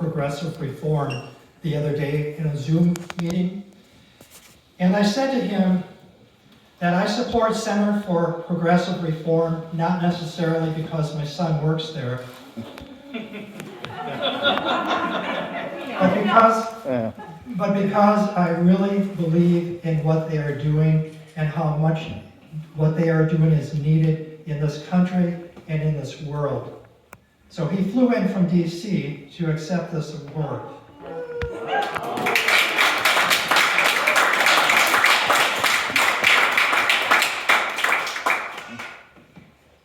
Progressive Reform the other day in a Zoom meeting. And I said to him that I support Center for Progressive Reform, not necessarily because my son works there, but because I really believe in what they are doing and how much what they are doing is needed in this country and in this world. So he flew in from DC to accept this award.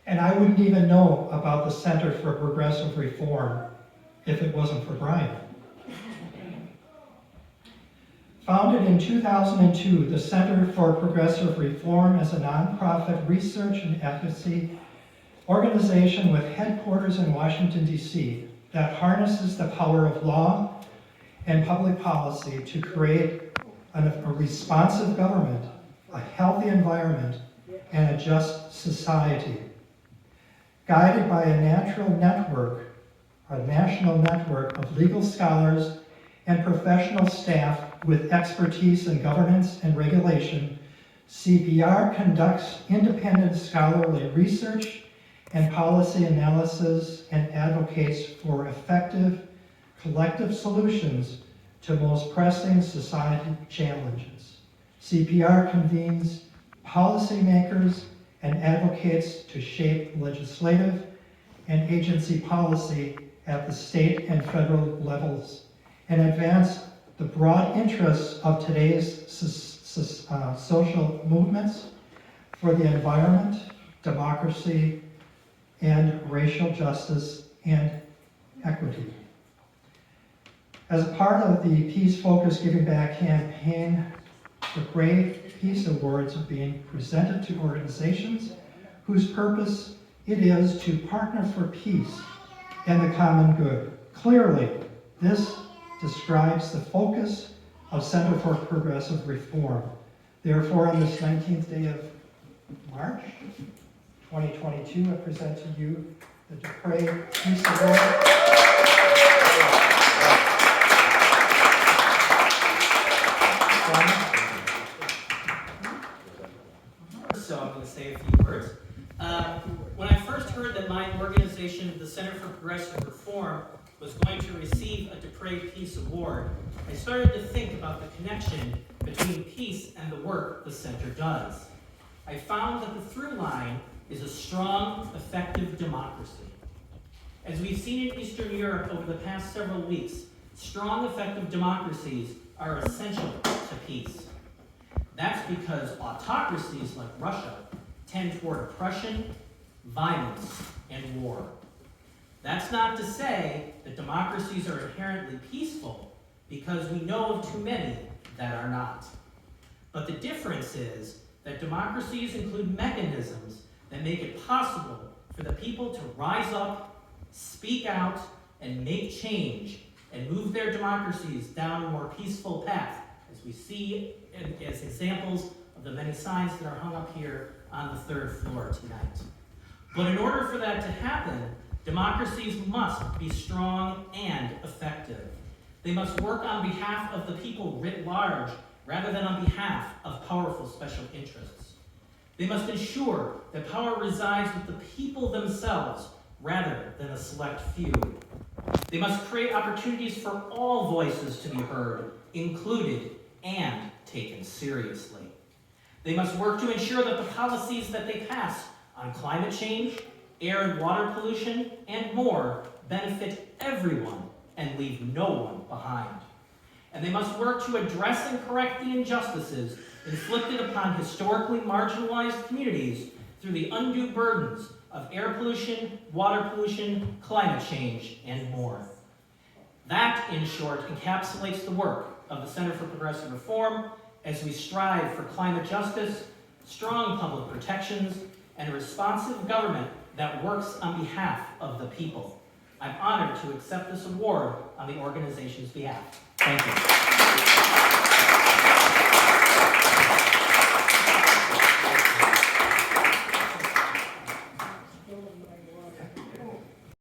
And I wouldn't even know about the Center for Progressive Reform if it wasn't for Brian. Founded in 2002, the Center for Progressive Reform is a nonprofit research and advocacy organization with headquarters in Washington, D.C. that harnesses the power of law and public policy to create a responsive government, a healthy environment, and a just society. Guided by a national network of legal scholars and professional staff with expertise in governance and regulation, CPR conducts independent scholarly research and policy analysis and advocates for effective collective solutions to most pressing society challenges. CPR convenes policymakers and advocates to shape legislative and agency policy at the state and federal levels and advance the broad interests of today's social movements for the environment, democracy, and racial justice and equity. As a part of the Peace Focus Giving Back campaign, the Brave Peace Awards are being presented to organizations whose purpose it is to partner for peace and the common good. Clearly, this describes the focus of Center for Progressive Reform. Therefore, on this 19th day of March, 2022, I present to you the Dupre Peace Award. So I'm going to say a few words. When I first heard that my organization, the Center for Progressive Reform, was going to receive a Dupre Peace Award, I started to think about the connection between peace and the work the center does. I found that the through line is a strong, effective democracy. As we've seen in Eastern Europe over the past several weeks, strong, effective democracies are essential to peace. That's because autocracies like Russia tend toward oppression, violence, and war. That's not to say that democracies are inherently peaceful, because we know of too many that are not. But the difference is that democracies include mechanisms that make it possible for the people to rise up, speak out, and make change, and move their democracies down a more peaceful path, as we see as examples of the many signs that are hung up here on the third floor tonight. But in order for that to happen, democracies must be strong and effective. They must work on behalf of the people writ large, rather than on behalf of powerful special interests. They must ensure that power resides with the people themselves, rather than a select few. They must create opportunities for all voices to be heard, included, and taken seriously. They must work to ensure that the policies that they pass on climate change, air and water pollution, and more benefit everyone and leave no one behind. And they must work to address and correct the injustices inflicted upon historically marginalized communities through the undue burdens of air pollution, water pollution, climate change, and more. That, in short, encapsulates the work of the Center for Progressive Reform as we strive for climate justice, strong public protections, and a responsive government that works on behalf of the people. I'm honored to accept this award on the organization's behalf. Thank you.